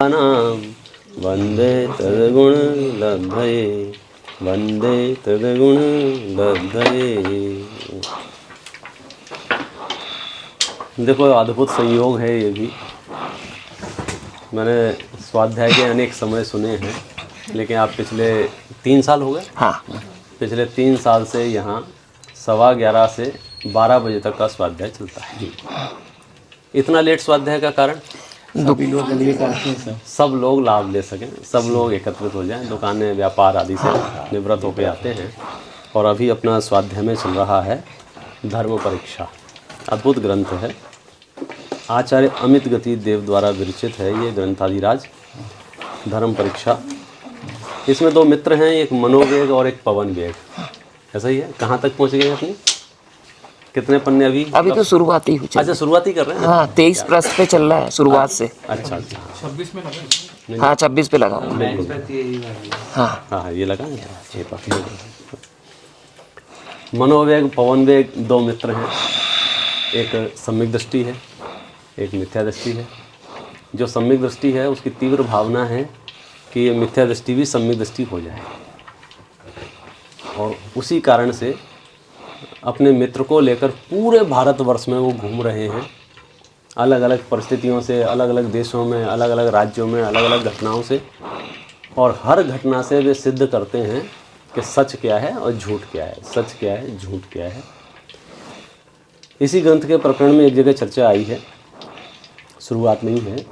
नाम वंदे तद्गुण लब्धये, वंदे तद्गुण लब्धये। देखो अद्भुत संयोग है ये भी। मैंने स्वाध्याय के अनेक समय सुने हैं, लेकिन आप पिछले 3 साल हो गए? हाँ, पिछले 3 साल से यहाँ 11:15 से 12 बजे तक का स्वाध्याय चलता है। इतना लेट स्वाध्याय का कारण सभी लोग के लिए करते हैं सब लोग लाभ ले सकें, सब लोग एकत्रित हो जाएं, दुकानें व्यापार आदि से निवृत्त होकर आते हैं। और अभी अपना स्वाध्याय में चल रहा है धर्म परीक्षा। अद्भुत ग्रंथ है, आचार्य अमित गति देव द्वारा विरचित है ये ग्रंथादिराज धर्म परीक्षा। इसमें 2 मित्र हैं, एक मनोवेग और एक पवन वेग। ऐसा ही है। कहाँ तक पहुँच गए अपनी? कितने पन्ने अभी? अभी तो शुरुआती हुई। अच्छा, शुरुआती कर रहे हैं। हाँ, 23 पृष्ठ पे चल रहा है शुरुआत से। अच्छा अच्छा, 26 में लगा। हाँ, 26 पे लगा हुआ। हाँ हाँ, ये लगा है। मनोवेग पवन वेग 2 मित्र हैं। एक सम्यक दृष्टि है, एक मिथ्या दृष्टि है। जो सम्यक दृष्टि है उसकी तीव्र भावना है कि ये मिथ्या दृष्टि भी सम्यक दृष्टि हो जाए, और उसी कारण से अपने मित्र को लेकर पूरे भारतवर्ष में वो घूम रहे हैं। अलग अलग परिस्थितियों से, अलग अलग देशों में, अलग अलग राज्यों में, अलग अलग घटनाओं से, और हर घटना से वे सिद्ध करते हैं कि सच क्या है और झूठ क्या है, सच क्या है, झूठ क्या है। इसी ग्रंथ के प्रकरण में एक जगह चर्चा आई है, शुरुआत में ही है,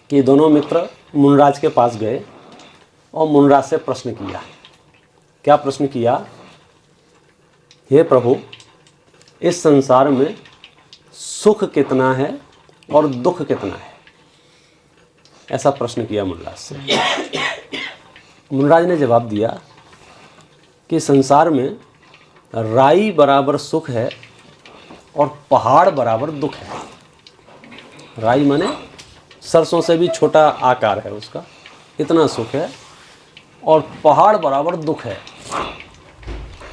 कि दोनों मित्र मुनराज के पास गए और मुनराज से प्रश्न किया। क्या प्रश्न किया? हे प्रभु, इस संसार में सुख कितना है और दुख कितना है? ऐसा प्रश्न किया मुनराज से। मुनराज ने जवाब दिया कि संसार में राई बराबर सुख है और पहाड़ बराबर दुख है। राई माने सरसों से भी छोटा आकार है उसका, इतना सुख है, और पहाड़ बराबर दुख है।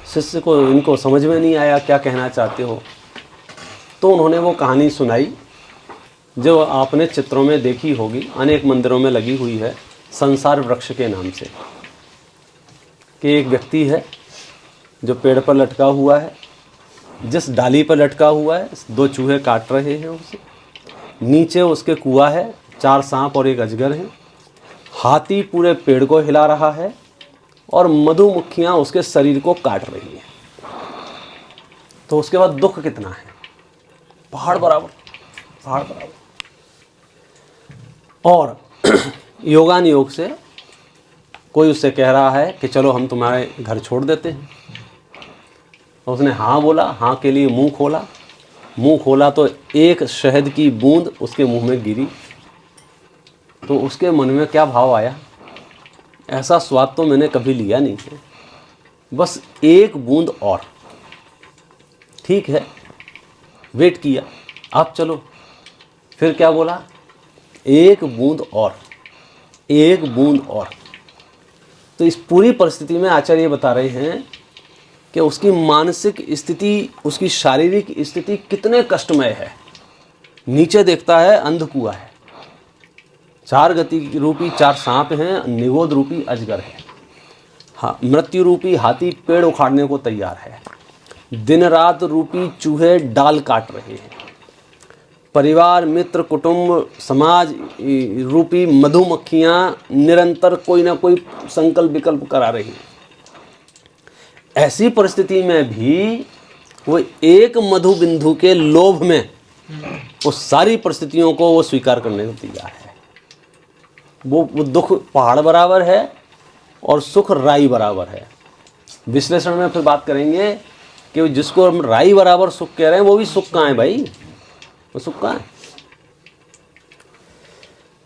शिष्य को इनको समझ में नहीं आया क्या कहना चाहते हो, तो उन्होंने वो कहानी सुनाई जो आपने चित्रों में देखी होगी, अनेक मंदिरों में लगी हुई है, संसार वृक्ष के नाम से। कि एक व्यक्ति है जो पेड़ पर लटका हुआ है, जिस डाली पर लटका हुआ है 2 चूहे काट रहे हैं उसे। नीचे उसके कुआं है, 4 सांप और 1 अजगर है। हाथी पूरे पेड़ को हिला रहा है और मधुमक्खियां उसके शरीर को काट रही हैं। तो उसके बाद दुख कितना है? पहाड़ बराबर, पहाड़ बराबर। और योगानुयोग से कोई उससे कह रहा है कि चलो हम तुम्हारे घर छोड़ देते हैं। तो उसने हाँ बोला, हाँ के लिए मुंह खोला। मुंह खोला तो एक शहद की बूंद उसके मुंह में गिरी। तो उसके मन में क्या भाव आया? ऐसा स्वाद तो मैंने कभी लिया नहीं है, बस 1 बूंद और। ठीक है, वेट किया, आप चलो। फिर क्या बोला? 1 बूंद और, 1 बूंद और। तो इस पूरी परिस्थिति में आचार्य बता रहे हैं कि उसकी मानसिक स्थिति, उसकी शारीरिक स्थिति कितने कष्टमय है। नीचे देखता है अंधकुआ है, 4 गति रूपी 4 सांप हैं, निगोद रूपी अजगर है। हाँ, मृत्यु रूपी हाथी पेड़ उखाड़ने को तैयार है। दिन रात रूपी चूहे डाल काट रहे हैं। परिवार, मित्र, कुटुंब, समाज रूपी मधुमक्खियां निरंतर कोई ना कोई संकल्प विकल्प करा रही हैं। ऐसी परिस्थिति में भी वो एक मधु बिंदु के लोभ में उस सारी परिस्थितियों को वो स्वीकार करने को तैयार है। वो दुख पहाड़ बराबर है और सुख राई बराबर है। विश्लेषण में फिर बात करेंगे कि जिसको हम राई बराबर सुख कह रहे हैं वो भी सुख कहाँ है भाई? वो सुख कहाँ है?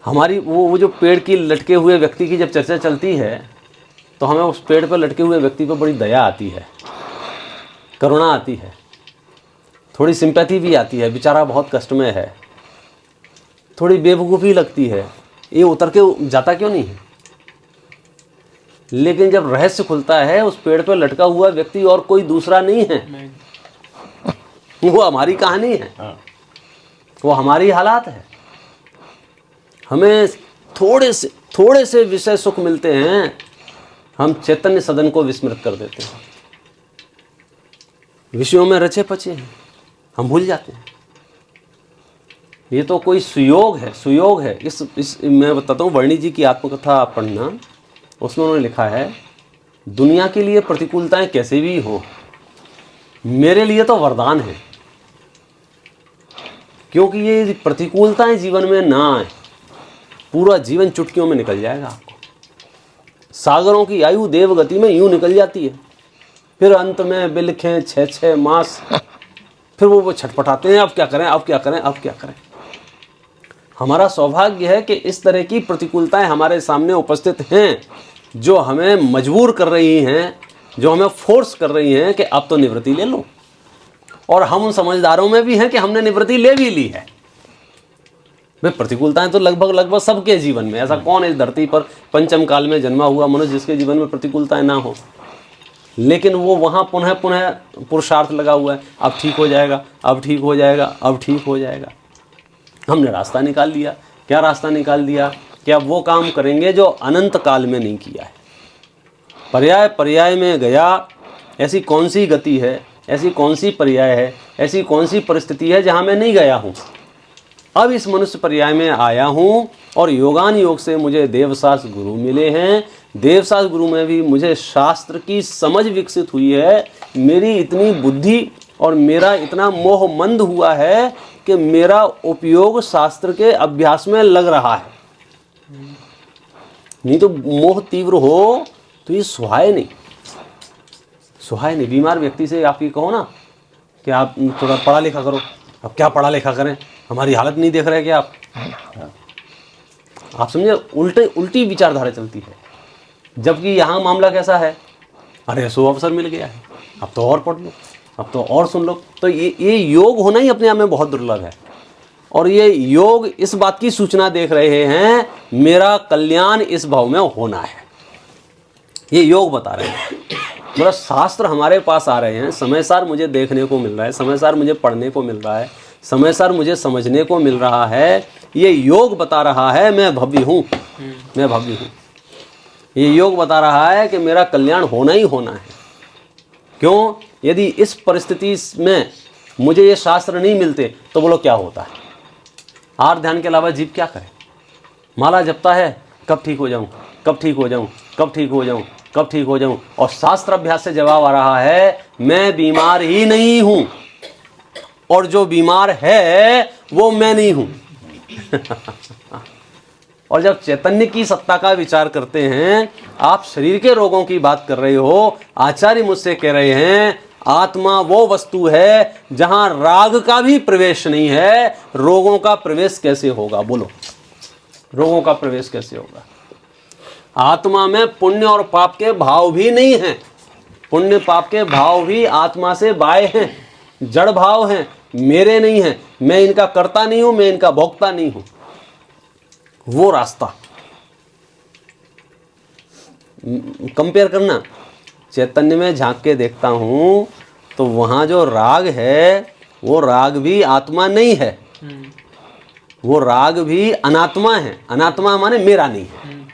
हमारी वो जो पेड़ की लटके हुए व्यक्ति की जब चर्चा चलती है तो हमें उस पेड़ पर लटके हुए व्यक्ति पर बड़ी दया आती है, करुणा आती है, थोड़ी सिंपैथी भी आती है। बेचारा बहुत कष्ट में है, थोड़ी बेवकूफ़ी लगती है, ये उतर के जाता क्यों नहीं है? लेकिन जब रहस्य खुलता है उस पेड़ पर लटका हुआ व्यक्ति और कोई दूसरा नहीं है, वो हमारी कहानी है, वो हमारी हालात है। हमें थोड़े से विषय सुख मिलते हैं, हम चैतन्य सदन को विस्मृत कर देते हैं। विषयों में रचे पचे हैं, हम भूल जाते हैं। ये तो कोई सुयोग है। इस मैं बताता हूँ, वर्णी जी की आत्मकथा पढ़ना, उसमें उन्होंने लिखा है, दुनिया के लिए प्रतिकूलताएं कैसे भी हो, मेरे लिए तो वरदान है, क्योंकि ये प्रतिकूलताएं जीवन में ना आए, पूरा जीवन चुटकियों में निकल जाएगा आपको। सागरों की आयु देवगति में यूं निकल जाती है, फिर अंत में बिलखें 6 मास, फिर वो छटपटाते हैं, अब क्या करें। हमारा सौभाग्य है कि इस तरह की प्रतिकूलताएं हमारे सामने उपस्थित हैं, जो हमें मजबूर कर रही हैं, जो हमें फोर्स कर रही हैं कि अब तो निवृत्ति ले लो। और हम उन समझदारों में भी हैं कि हमने निवृत्ति ले भी ली है। भाई प्रतिकूलताएं तो लगभग सबके जीवन में, ऐसा कौन है इस धरती पर पंचम काल में जन्मा हुआ मनुष्य जिसके जीवन में प्रतिकूलताएं ना हो, लेकिन वो वहाँ पुनः पुरुषार्थ लगा हुआ है, अब ठीक हो जाएगा। हमने रास्ता निकाल लिया। क्या रास्ता निकाल दिया? कि अब वो काम करेंगे जो अनंत काल में नहीं किया है। पर्याय में गया, ऐसी कौन सी गति है, ऐसी कौन सी पर्याय है, ऐसी कौन सी परिस्थिति है जहाँ मैं नहीं गया हूँ। अब इस मनुष्य पर्याय में आया हूँ और योगान योग से मुझे देवशास्त्र गुरु मिले हैं। देवशास्त्र गुरु में भी मुझे शास्त्र की समझ विकसित हुई है। मेरी इतनी बुद्धि और मेरा इतना मोह मंद हुआ है कि मेरा उपयोग शास्त्र के अभ्यास में लग रहा है। नहीं तो मोह तीव्र हो तो ये सुहाए नहीं। बीमार व्यक्ति से आप ये कहो ना कि आप थोड़ा पढ़ा लिखा करो, अब क्या पढ़ा लिखा करें, हमारी हालत नहीं देख रहे क्या आप समझे, उल्टी विचारधारा चलती है। जबकि यहाँ मामला कैसा है, अरे सो अवसर मिल गया है, अब तो और पढ़ लो, अब तो और सुन लो। तो ये योग होना ही अपने आप में बहुत दुर्लभ है। और ये योग इस बात की सूचना देख रहे हैं, मेरा कल्याण इस भाव में होना है, ये योग बता रहे हैं। मतलब शास्त्र हमारे पास आ रहे हैं, समय सार मुझे देखने को मिल रहा है, समय सार मुझे पढ़ने को मिल रहा है, समय सार मुझे समझने को मिल रहा है। ये योग बता रहा है मैं भव्य हूँ। ये योग बता रहा है कि मेरा कल्याण होना ही होना है। क्यों? यदि इस परिस्थिति में मुझे ये शास्त्र नहीं मिलते तो बोलो क्या होता है। आर ध्यान के अलावा जीव क्या करे? माला जपता है, कब ठीक हो जाऊं। और शास्त्र अभ्यास से जवाब आ रहा है, मैं बीमार ही नहीं हूं, और जो बीमार है वो मैं नहीं हूं। और जब चैतन्य की सत्ता का विचार करते हैं, आप शरीर के रोगों की बात कर रहे हो, आचार्य मुझसे कह रहे हैं आत्मा वो वस्तु है जहां राग का भी प्रवेश नहीं है, रोगों का प्रवेश कैसे होगा? बोलो, रोगों का प्रवेश कैसे होगा? आत्मा में पुण्य और पाप के भाव भी नहीं हैं। पुण्य पाप के भाव भी आत्मा से बाह्य हैं, जड़ भाव हैं, मेरे नहीं हैं। मैं इनका कर्ता नहीं हूं, मैं इनका भोक्ता नहीं हूं। वो रास्ता कंपेयर करना, चैतन्य में झांक के देखता हूं तो वहां जो राग है वो राग भी आत्मा नहीं है, वो राग भी अनात्मा है। अनात्मा माने मेरा नहीं है,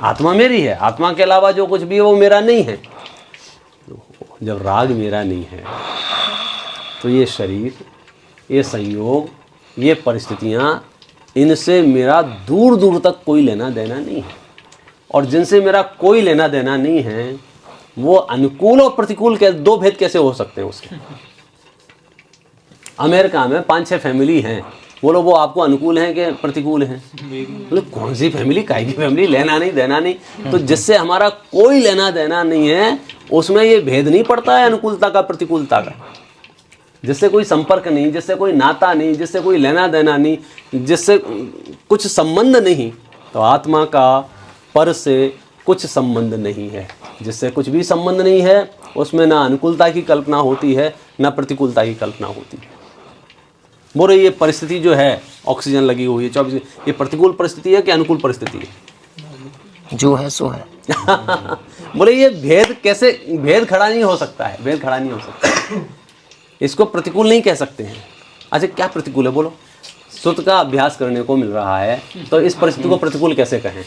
आत्मा मेरी है, आत्मा के अलावा जो कुछ भी है वो मेरा नहीं है। जब राग मेरा नहीं है तो ये शरीर, ये संयोग, ये परिस्थितियां, इनसे मेरा दूर दूर तक कोई लेना देना नहीं है। और जिनसे मेरा कोई लेना देना नहीं है, वो अनुकूल और प्रतिकूल के दो भेद कैसे हो सकते हैं उसके? अमेरिका में 5-6 फैमिली हैं, बोलो वो आपको अनुकूल हैं कि प्रतिकूल हैं? बोले कौन सी फैमिली, काहे की फैमिली, लेना नहीं देना नहीं। तो जिससे हमारा कोई लेना देना नहीं है उसमें ये भेद नहीं पड़ता है अनुकूलता का प्रतिकूलता का। जिससे कोई संपर्क नहीं, जिससे कोई नाता नहीं, जिससे कोई लेना देना नहीं, जिससे कुछ संबंध नहीं, तो आत्मा का पर से कुछ संबंध नहीं है। जिससे कुछ भी संबंध नहीं है उसमें ना अनुकूलता की कल्पना होती है, ना प्रतिकूलता की कल्पना होती है। बोले ये परिस्थिति जो है, ऑक्सीजन लगी हुई है 24, ये प्रतिकूल परिस्थिति है कि अनुकूल परिस्थिति है? जो है सो है। बोले ये भेद खड़ा नहीं हो सकता है, भेद खड़ा नहीं हो सकता। इसको प्रतिकूल नहीं कह सकते हैं। अच्छा क्या प्रतिकूल है बोलो? सुत का अभ्यास करने को मिल रहा है, तो इस परिस्थिति को प्रतिकूल कैसे कहें?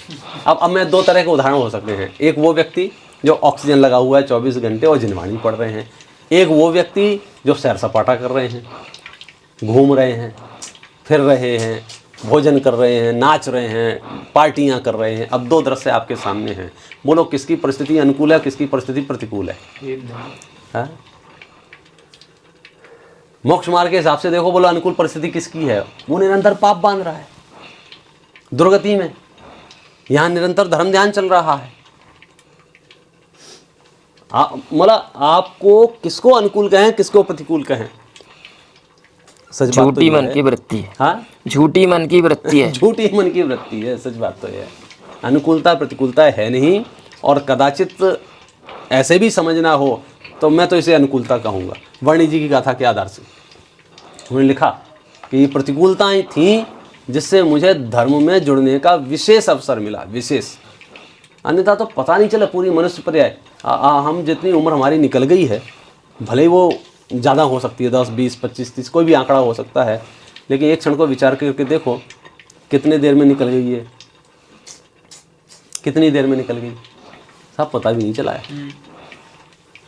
अब मैं दो तरह के उदाहरण हो सकते हैं। एक वो व्यक्ति जो ऑक्सीजन लगा हुआ है 24 घंटे और जिनवाणी पढ़ रहे हैं, एक वो व्यक्ति जो सैर सपाटा कर रहे हैं, घूम रहे हैं, फिर रहे हैं, भोजन कर रहे हैं, नाच रहे हैं, पार्टियां कर रहे हैं। अब दो दृश्य आपके सामने हैं, बोलो किसकी परिस्थिति अनुकूल है, किसकी परिस्थिति प्रतिकूल है? हाँ? मोक्ष मार्ग के हिसाब से देखो, बोलो अनुकूल परिस्थिति किसकी है? वो निरंतर पाप बांध रहा है, दुर्गति में, यहां निरंतर धर्म ध्यान चल रहा है। मतलब आपको किसको अनुकूल कहें, किसको प्रतिकूल कहें? सच बात झूठी मन की वृत्ति है। हाँ, झूठी मन की वृत्ति है। झूठी मन की वृत्ति है। सच बात तो है, अनुकूलता प्रतिकूलता है नहीं। और कदाचित ऐसे भी समझना हो तो मैं तो इसे अनुकूलता कहूँगा। वर्णी जी की गाथा के आधार से उन्होंने लिखा कि ये प्रतिकूलताएं थीं जिससे मुझे धर्म में जुड़ने का विशेष अवसर मिला, विशेष। अन्यथा तो पता नहीं चला पूरी मनुष्य पर्याय। हम जितनी उम्र हमारी निकल गई है, भले ही वो ज़्यादा हो सकती है, 10, 20, 25, 30, कोई भी आंकड़ा हो सकता है, लेकिन एक क्षण को विचार करके देखो कितने देर में निकल गई है, कितनी देर में निकल गई, सब पता भी नहीं चला है।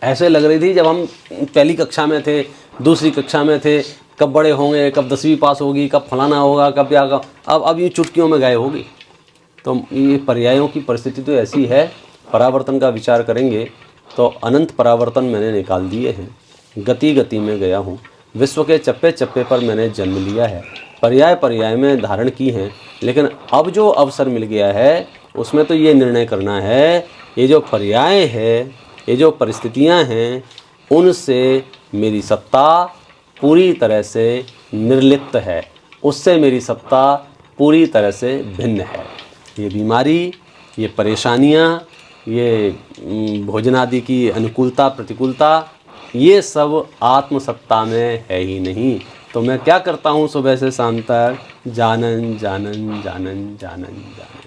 ऐसे लग रही थी जब हम पहली कक्षा में थे, दूसरी कक्षा में थे, कब बड़े होंगे, कब 10वीं पास होगी, कब फलाना होगा, कब क्या, अब ये चुटकियों में गायब होगी। तो ये पर्यायों की परिस्थिति तो ऐसी है। परावर्तन का विचार करेंगे तो अनंत परावर्तन मैंने निकाल दिए हैं। गति गति में गया हूँ, विश्व के चप्पे चप्पे पर मैंने जन्म लिया है, पर्याय पर्याय में धारण की हैं। लेकिन अब जो अवसर मिल गया है उसमें तो ये निर्णय करना है, ये जो पर्याय है, ये जो परिस्थितियाँ हैं, उनसे मेरी सत्ता पूरी तरह से निर्लिप्त है, उससे मेरी सत्ता पूरी तरह से भिन्न है। ये बीमारी, ये परेशानियाँ, ये भोजन आदि की अनुकूलता प्रतिकूलता, ये सब आत्मसत्ता में है ही नहीं। तो मैं क्या करता हूँ सुबह से शाम तक? जानन जानन जानन जानन जानन।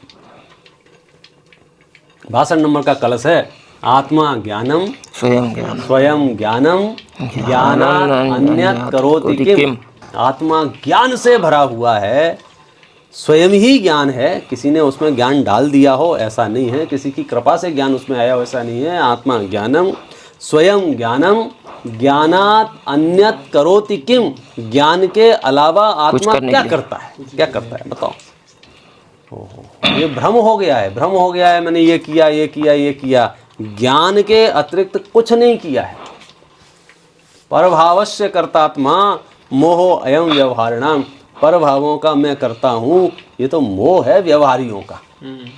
भाषण नंबर का कलश है, आत्मा ज्ञानम स्वयं ज्ञानम ज्ञानात् अन्यत् करोति किम। आत्मा ज्ञान से भरा हुआ है, स्वयं ही ज्ञान है। किसी ने उसमें ज्ञान डाल दिया हो ऐसा नहीं है, किसी की कृपा से ज्ञान उसमें आया हो ऐसा नहीं है। आत्मा ज्ञानम स्वयं ज्ञानम ज्ञानात् अन्यत् करोति किम। ज्ञान के अलावा आत्मा क्या करता है, क्या करता है बताओ? ये भ्रम हो गया है, भ्रम हो गया है। मैंने ये किया, ये किया, ये किया, ज्ञान के अतिरिक्त कुछ नहीं किया है। परभावस्य कर्तात्मा मोहो अयम व्यवहारिणाम। परभावों का मैं करता हूँ, ये तो मोह है व्यवहारियों का।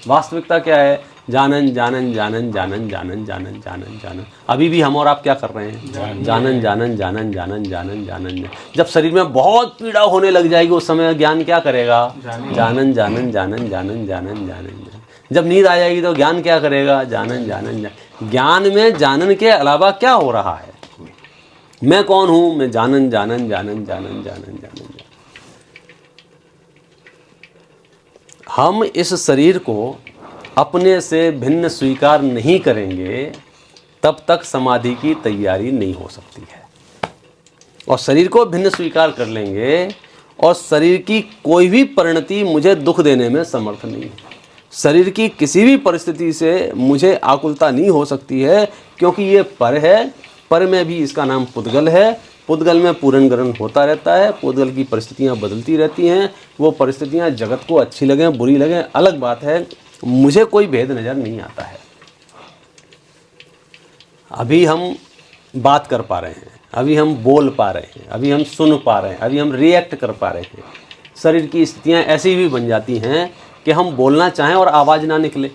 वास्तविकता क्या है? जानन जानन जानन जानन जानन जानन जानन जानन। अभी भी हम और आप क्या कर रहे हैं? जानन जानन जानन जानन जानन जानन। जब शरीर में बहुत पीड़ा होने लग जाएगी उस समय ज्ञान क्या करेगा? जानन जानन जानन जानन जानन जानन। जब नींद आ जाएगी तो ज्ञान क्या करेगा? जानन जानन जानन। ज्ञान में जानन के अलावा क्या हो रहा है? मैं कौन हूँ? मैं जानन जानन जानन जानन जानन जानन। हम इस शरीर को अपने से भिन्न स्वीकार नहीं करेंगे तब तक समाधि की तैयारी नहीं हो सकती है। और शरीर को भिन्न स्वीकार कर लेंगे और शरीर की कोई भी परिणति मुझे दुख देने में समर्थ नहीं है। शरीर की किसी भी परिस्थिति से मुझे आकुलता नहीं हो सकती है, क्योंकि ये पर है। पर में भी इसका नाम पुद्गल है। पुद्गल में पूर्ण ग्रहण होता रहता है। पुद्गल की परिस्थितियाँ बदलती रहती हैं। वो परिस्थितियाँ जगत को अच्छी लगें बुरी लगें अलग बात है, मुझे कोई भेद नज़र नहीं आता है। अभी हम बात कर पा रहे हैं, अभी हम बोल पा रहे हैं, अभी हम सुन पा रहे हैं, अभी हम रिएक्ट कर पा रहे हैं। शरीर की स्थितियाँ ऐसी भी बन जाती हैं कि हम बोलना चाहें और आवाज़ ना निकले,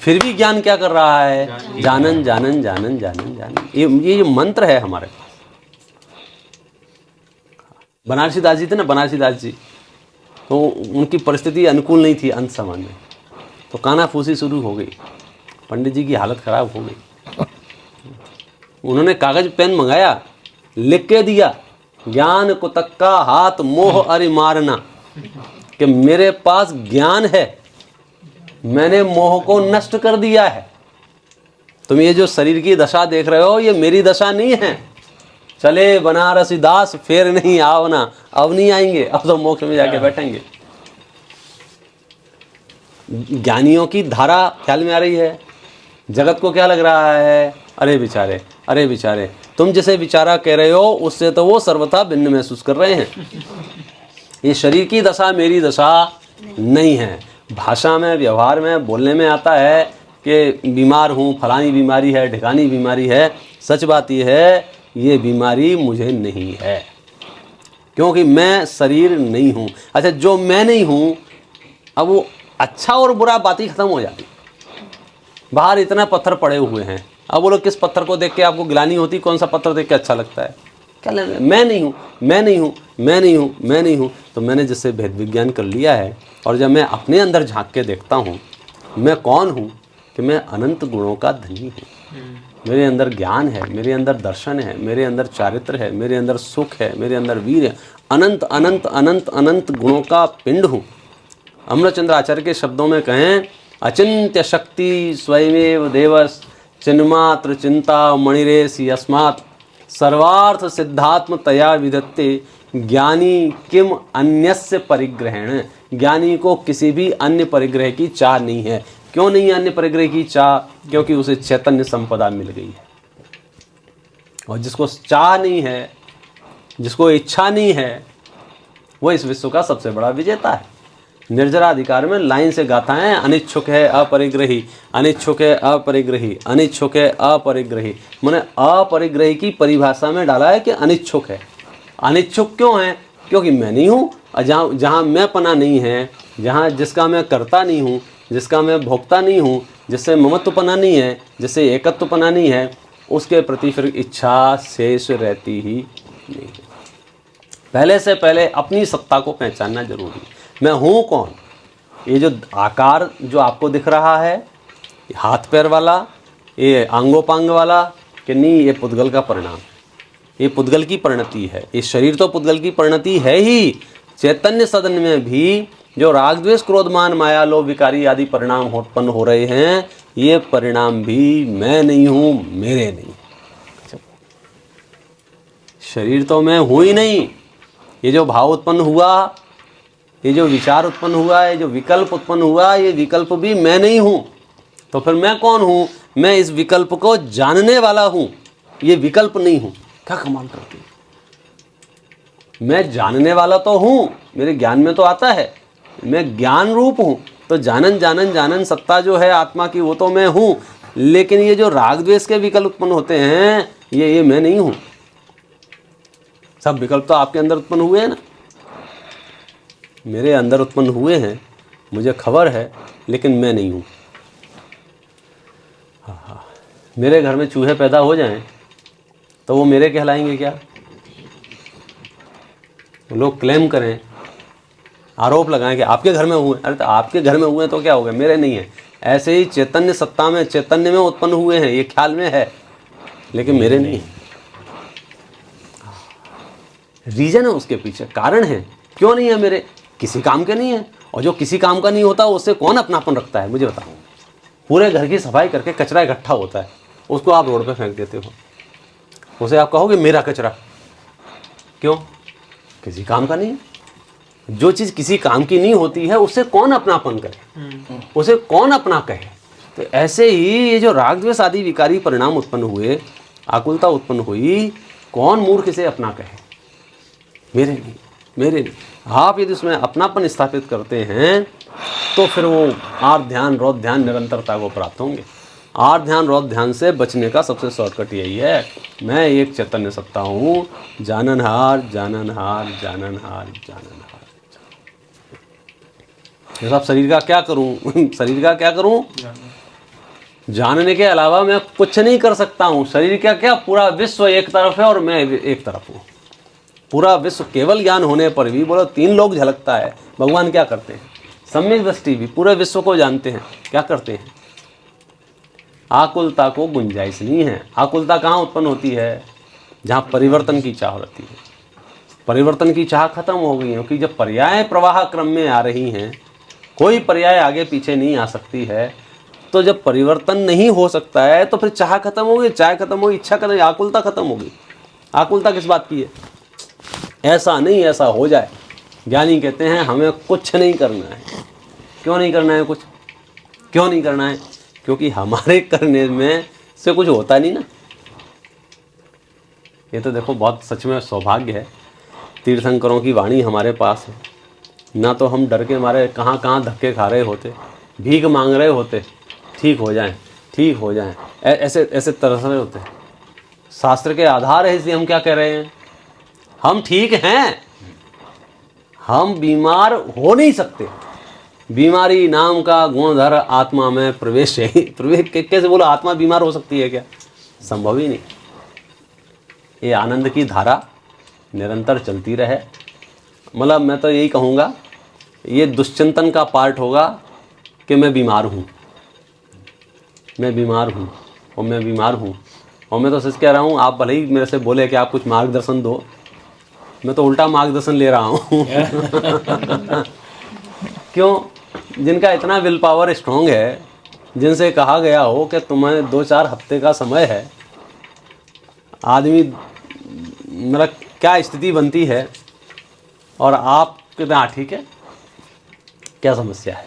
फिर भी ज्ञान क्या कर रहा है? जानन जानन जानन जानन जानन। ये मंत्र है हमारे पास। बनारसी दास जी थे ना, बनारसी दास जी, तो उनकी परिस्थिति अनुकूल नहीं थी अंत समय में, तो कानाफूसी शुरू हो गई। पंडित जी की हालत खराब हो गई। उन्होंने कागज पेन मंगाया, लिख के दिया, ज्ञान को तक्का हाथ मोह अरि मारना, कि मेरे पास ज्ञान है, मैंने मोह को नष्ट कर दिया है। तुम ये जो शरीर की दशा देख रहे हो ये मेरी दशा नहीं है, चले बनारसी दास फिर नहीं आवना, अब नहीं आएंगे, अब तो मोक्ष में जाके बैठेंगे। ज्ञानियों की धारा ख्याल में आ रही है। जगत को क्या लग रहा है, अरे बेचारे, अरे बेचारे, तुम जिसे विचारा कह रहे हो उससे तो वो सर्वथा भिन्न महसूस कर रहे हैं। ये शरीर की दशा मेरी दशा नहीं है। भाषा में, व्यवहार में, बोलने में आता है कि बीमार हूँ, फलानी बीमारी है, ढिकानी बीमारी है। सच बात यह है, ये बीमारी मुझे नहीं है, क्योंकि मैं शरीर नहीं हूँ। अच्छा, जो मैं नहीं हूँ, अब वो अच्छा और बुरा बात ही खत्म हो जाती। बाहर इतना पत्थर पड़े हुए हैं, अब बोलो किस पत्थर को देख के आपको गिलानी होती, कौन सा पत्थर देख के अच्छा लगता है? क्या लेना, मैं नहीं हूँ, मैं नहीं हूँ, मैं नहीं हूँ, मैं नहीं हूँ। तो मैंने जिससे भेद विज्ञान कर लिया है, और जब मैं अपने अंदर झांक के देखता हूँ, मैं कौन हूँ कि मैं अनंत गुणों का धनी हूँ। मेरे अंदर ज्ञान है, मेरे अंदर दर्शन है, मेरे अंदर चारित्र है, मेरे अंदर सुख है, मेरे अंदर वीर है। अनंत अनंत अनंत अनंत गुणों का पिंड हूँ। अमृतचंद्र आचार्य के शब्दों में कहें, अचिंत्य शक्ति स्वयमेव देवस, चिन्मात्र चिंता मणिरेश यस्मात्, सर्वार्थ सिद्धात्म तया विदत्ते, ज्ञानी किम अन्यस्य परिग्रहेण। ज्ञानी को किसी भी अन्य परिग्रह की चाह नहीं है। क्यों नहीं है अन्य परिग्रह की चाह? क्योंकि उसे चैतन्य संपदा मिल गई है। और जिसको चाह नहीं है, जिसको इच्छा नहीं है, वो इस विश्व का सबसे बड़ा विजेता है। निर्जराधिकार में लाइन से गाथा है, अनिच्छुक है अपरिग्रही, अनिच्छुक है अपरिग्रही, अनिच्छुक है अपरिग्रही। मैंने अपरिग्रही की परिभाषा में डाला है कि अनिच्छुक है। अनिच्छुक क्यों है? क्योंकि मैं नहीं हूँ। जहाँ मैं पना नहीं है, जहाँ जिसका मैं करता नहीं हूँ, जिसका मैं भोक्ता नहीं हूँ, जिससे ममत्व पना नहीं है, जिससे एकत्व पना नहीं है, उसके प्रति फिर इच्छा शेष रहती ही नहीं है। पहले से पहले अपनी सत्ता को पहचानना जरूरी है। मैं हूँ कौन? ये जो आकार जो आपको दिख रहा है, हाथ पैर वाला, ये आंगोपांग वाला, कि नहीं, ये पुद्गल का परिणाम है, ये पुद्गल की परिणति है। ये शरीर तो पुद्गल की परिणति है ही। चैतन्य सदन में भी जो राग द्वेष क्रोध मान माया लोभ विकारी आदि परिणाम उत्पन्न हो रहे हैं, ये परिणाम भी मैं नहीं हूँ, मेरे नहीं। शरीर तो मैं हूँ ही नहीं। ये जो भाव उत्पन्न हुआ, ये जो विचार उत्पन्न हुआ, ये जो विकल्प उत्पन्न हुआ, ये विकल्प भी मैं नहीं हूँ। तो फिर मैं कौन हूँ? मैं इस विकल्प को जानने वाला हूँ, ये विकल्प नहीं हूँ। क्या कमाल करती है। मैं जानने वाला तो हूँ, मेरे ज्ञान में तो आता है, मैं ज्ञान रूप हूँ। तो जानन जानन जानन सत्ता जो है आत्मा की, वो तो मैं हूँ। लेकिन ये जो राग द्वेष के विकल्प उत्पन्न होते हैं, ये मैं नहीं हूँ। सब विकल्प तो आपके अंदर उत्पन्न हुए हैं ना, मेरे अंदर उत्पन्न हुए हैं, मुझे खबर है, लेकिन मैं नहीं हूँ। हाँ, मेरे घर में चूहे पैदा हो जाएं तो वो मेरे कहलाएंगे क्या? लोग क्लेम करें, आरोप लगाएं कि आपके घर में हुए। अरे तो आपके घर में हुए तो क्या हो गया, मेरे नहीं है। ऐसे ही चैतन्य सत्ता में, चैतन्य में उत्पन्न हुए हैं, ये ख्याल में है, लेकिन मेरे नहीं है। रीजन है उसके पीछे, कारण है क्यों नहीं है मेरे। किसी काम के नहीं है। और जो किसी काम का नहीं होता उससे कौन अपनापन रखता है, मुझे बताओ। पूरे घर की सफाई करके कचरा इकट्ठा होता है, उसको आप रोड पे फेंक देते हो, उसे आप कहोगे मेरा कचरा। क्यों? किसी काम का नहीं है। जो चीज़ किसी काम की नहीं होती है उससे कौन अपनापन करे, उसे कौन अपना कहे। तो ऐसे ही ये जो राग द्वेष आदि विकारी परिणाम उत्पन्न हुए, आकुलता उत्पन्न हुई, कौन मूर्ख इसे अपना कहे? मेरे नहीं, मेरे नहीं। आप यदि उसमें अपनापन स्थापित करते हैं तो फिर वो आर्त ध्यान रौद्र ध्यान निरंतरता को प्राप्त होंगे। आर्त ध्यान रौद्र ध्यान से बचने का सबसे शॉर्टकट यही है, मैं एक चैतन्य सत्ता हूँ, जाननहार जाननहार जाननहार जाननहार। जैसा आप शरीर का क्या करूँ शरीर का क्या करूँ, जानने के अलावा मैं कुछ नहीं कर सकता हूँ। शरीर का क्या, पूरा विश्व एक तरफ है और मैं एक तरफ हूँ। पूरा विश्व केवल ज्ञान होने पर भी बोलो 3 लोग झलकता है। भगवान क्या करते हैं? सम्यक दृष्टि भी पूरे विश्व को जानते हैं। क्या करते हैं? आकुलता को गुंजाइश नहीं है। आकुलता कहाँ उत्पन्न होती है? जहाँ परिवर्तन की चाह रहती है। परिवर्तन की चाह खत्म हो गई है, क्योंकि जब पर्याय प्रवाह क्रम में आ रही हैं, कोई पर्याय आगे पीछे नहीं आ सकती है, तो जब परिवर्तन नहीं हो सकता है तो फिर चाह खत्म हो गई, चाह खत्म हो गई, इच्छा खत्म, आकुलता खत्म हो गई। आकुलता किस बात की है? ऐसा नहीं, ऐसा हो जाए। ज्ञानी कहते हैं हमें कुछ नहीं करना है। क्यों नहीं करना है कुछ? क्यों नहीं करना है? क्योंकि हमारे करने में से कुछ होता नहीं ना। ये तो देखो बहुत सच में सौभाग्य है, तीर्थंकरों की वाणी हमारे पास है। ना तो हम डर के मारे कहाँ कहाँ धक्के खा रहे होते, भीख मांग रहे होते, ठीक हो जाएं, ठीक हो जाएं, ऐसे ऐसे तरस रहे होते। शास्त्र के आधार है, इसलिए हम क्या कह रहे हैं? हम ठीक हैं, हम बीमार हो नहीं सकते। बीमारी नाम का गुणधर आत्मा में प्रवेश है। प्रवेश कैसे बोलो? आत्मा बीमार हो सकती है क्या? संभव ही नहीं। ये आनंद की धारा निरंतर चलती रहे। मतलब मैं तो यही कहूँगा, ये दुश्चिंतन का पार्ट होगा कि मैं बीमार हूँ, मैं बीमार हूँ और मैं बीमार हूँ। और मैं तो सच कह रहा हूँ, आप भले ही मेरे से बोले कि आप कुछ मार्गदर्शन दो, मैं तो उल्टा मार्गदर्शन ले रहा हूँ। क्यों? जिनका इतना विल पावर स्ट्रॉन्ग है, जिनसे कहा गया हो कि तुम्हें 2-4 हफ्ते का समय है, आदमी मतलब क्या स्थिति बनती है, और आप कहते हैं हाँ ठीक है, क्या समस्या है?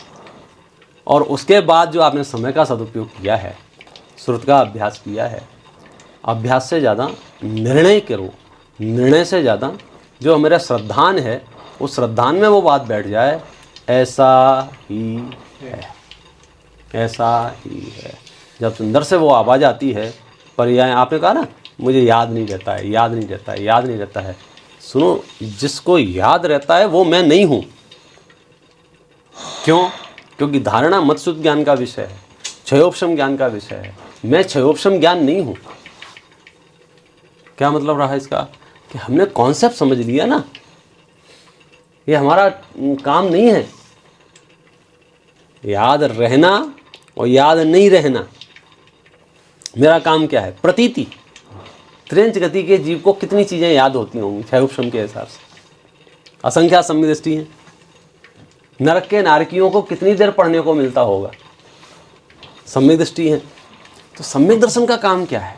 और उसके बाद जो आपने समय का सदुपयोग किया है, श्रुत का अभ्यास किया है, अभ्यास से ज़्यादा निर्णय करो। निर्णय से ज़्यादा जो मेरा श्रद्धान है, उस श्रद्धान में वो बात बैठ जाए, ऐसा ही है, ऐसा ही है। जब सुंदर से वो आवाज़ आती है, पर्याय आपने कहा ना, मुझे याद नहीं रहता है, याद नहीं रहता है, याद नहीं रहता है। सुनो, जिसको याद रहता है वो मैं नहीं हूँ। क्यों? क्योंकि धारणा मत्सुत ज्ञान का विषय है, क्षयोपशम ज्ञान का विषय है। मैं क्षयोपशम ज्ञान नहीं हूँ। क्या मतलब रहा इसका? कि हमने कॉन्सेप्ट समझ लिया ना, ये हमारा काम नहीं है। याद रहना और याद नहीं रहना, मेरा काम क्या है? प्रतीति। त्रिंच गति के जीव को कितनी चीज़ें याद होती होंगी क्षयोपशम के हिसाब से? असंख्या सम्यक दृष्टि है। नरक के नारकियों को कितनी देर पढ़ने को मिलता होगा? सम्यक दृष्टि है। तो सम्यक दर्शन का काम क्या है?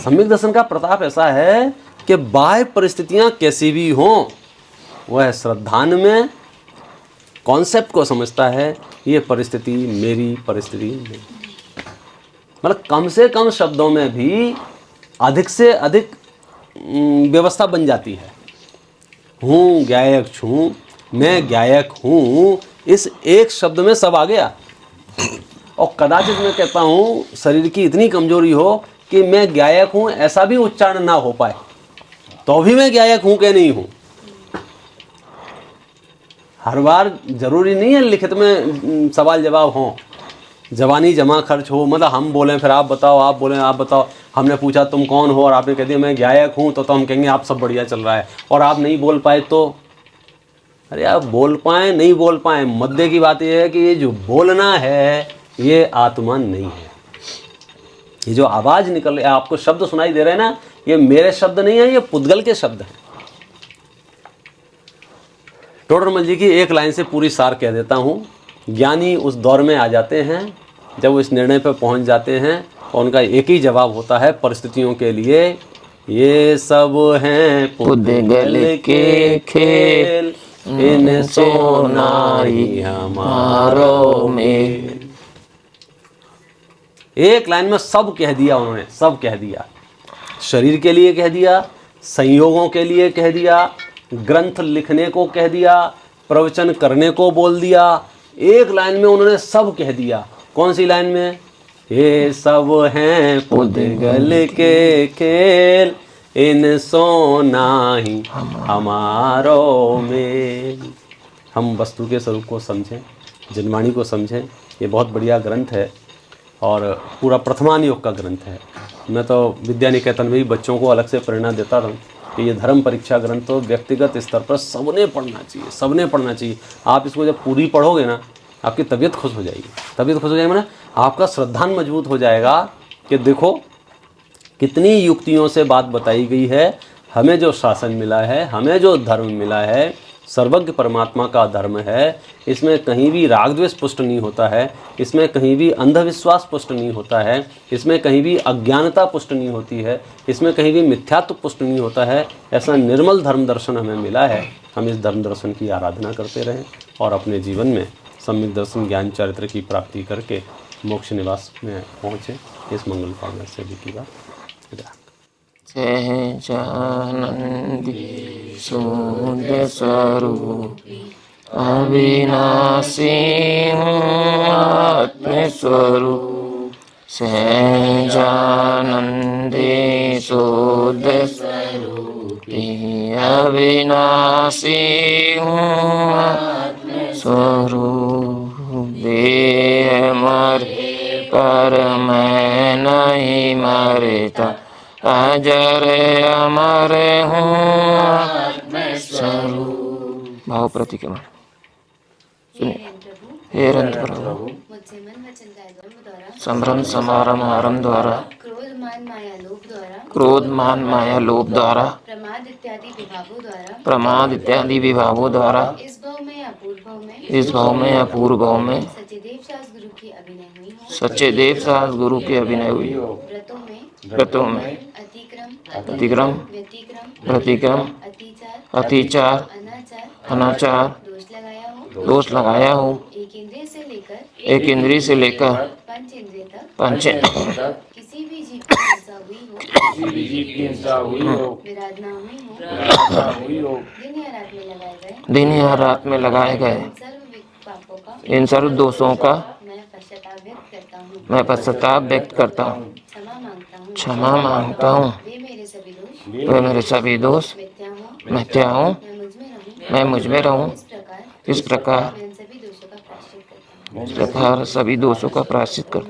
सम्यक दर्शन का प्रताप ऐसा है कि बाह्य परिस्थितियां कैसी भी हों, वह श्रद्धान में कॉन्सेप्ट को समझता है, ये परिस्थिति मेरी परिस्थिति नहीं। मतलब कम से कम शब्दों में भी अधिक से अधिक व्यवस्था बन जाती है। हूँ ज्ञायक छूँ, मैं ज्ञायक हूँ, इस एक शब्द में सब आ गया। और कदाचित मैं कहता हूँ शरीर की इतनी कमजोरी हो कि मैं ज्ञायक हूँ ऐसा भी उच्चारण ना हो पाए, तो भी मैं ज्ञायक हूँ कि नहीं हूँ। हर बार जरूरी नहीं है लिखित में सवाल जवाब हो, जवानी जमा खर्च हो, मतलब हम बोलें फिर आप बताओ, आप बोलें आप बताओ। हमने पूछा तुम कौन हो और आपने कह दिया मैं गायक हूँ, तो हम कहेंगे आप सब बढ़िया चल रहा है। और आप नहीं बोल पाए तो अरे आप बोल पाएँ नहीं बोल पाएँ, मुद्दे की बात यह है कि ये जो बोलना है ये आत्मा नहीं है। ये जो आवाज़ निकल रही है, आपको शब्द सुनाई दे रहे हैं ना, ये मेरे शब्द नहीं है, ये पुद्गल के शब्द हैं। टोडरमल जी की एक लाइन से पूरी सार कह देता हूँ। ज्ञानी उस दौर में आ जाते हैं जब वो इस निर्णय पर पहुँच जाते हैं और उनका एक ही जवाब होता है परिस्थितियों के लिए, ये सब हैं पुद्गल के खेल, इन सोना ही हमारो मेल। एक लाइन में सब कह दिया उन्होंने, सब कह दिया। शरीर के लिए कह दिया, संयोगों के लिए कह दिया, ग्रंथ लिखने को कह दिया, प्रवचन करने को बोल दिया। एक लाइन में उन्होंने सब कह दिया। कौन सी लाइन में? ये सब हैं पुद्गल के खेल, इन सोना ही हमारो मेल। हम वस्तु के स्वरूप को समझें, जनवाणी को समझें। ये बहुत बढ़िया ग्रंथ है और पूरा प्रथमान योग का ग्रंथ है। मैं तो विद्या निकेतन में भी बच्चों को अलग से प्रेरणा देता था कि ये धर्म परीक्षा ग्रंथ तो व्यक्तिगत स्तर पर सबने पढ़ना चाहिए, सबने पढ़ना चाहिए। आप इसको जब पूरी पढ़ोगे ना, आपकी तबीयत खुश हो जाएगी। तबीयत खुश हो जाएगी मैंने आपका श्रद्धान मजबूत हो जाएगा कि देखो कितनी युक्तियों से बात बताई गई है। हमें जो शासन मिला है, हमें जो धर्म मिला है, सर्वज्ञ परमात्मा का धर्म है। इसमें कहीं भी राग द्वेष पुष्ट नहीं होता है, इसमें कहीं भी अंधविश्वास पुष्ट नहीं होता है, इसमें कहीं भी अज्ञानता पुष्ट नहीं होती है, इसमें कहीं भी मिथ्यात्व पुष्ट नहीं होता है। ऐसा निर्मल धर्म दर्शन हमें मिला है। हम इस धर्म दर्शन की आराधना करते रहें और अपने जीवन में सम्यक दर्शन ज्ञान चरित्र की प्राप्ति करके मोक्ष निवास में पहुँचे। इस मंगल कामना से भी की बात। सहजानंदी शुद्ध स्वरूप अविनाशी हूँ आत्मस्वरूप। सहजानंदी शुद्ध स्वरूपी अविनाशी हूँ आत्मस्वरूप। देह मरे पर मैं नहीं मरता, अजर अमर हूँ आत्मस्वरूप। भाव प्रतिक्रमण। हे रंत प्रभु, मुझसे मन वचन काया कर्म द्वारा संभ्रम समारंभ आरंभ द्वारा क्रोध मान माया लोभ द्वारा प्रमाद इत्यादि विभागों द्वारा इस भाव में अपूर्व भाव में सच्चिदेव सास गुरु की अभिनय हुई हो। व्रतों में अतिक्रम व्यतिक्रम अतिचार अनाचार दोष लगाया हो। एक इंद्रिय से लेकर पंच किसी भी जीव की हिंसा हुई हो, विराधना हुई हो, दिन या रात में लगाए गए इन सर्व दोषों का मैं पश्चाताप व्यक्त करता हूँ, क्षमा मांगता हूँ। वे मेरे सभी दोष मिथ्या हों, मैं मुझ में रहूं। इस प्रकार सभी दोषों का प्रायश्चित करूं।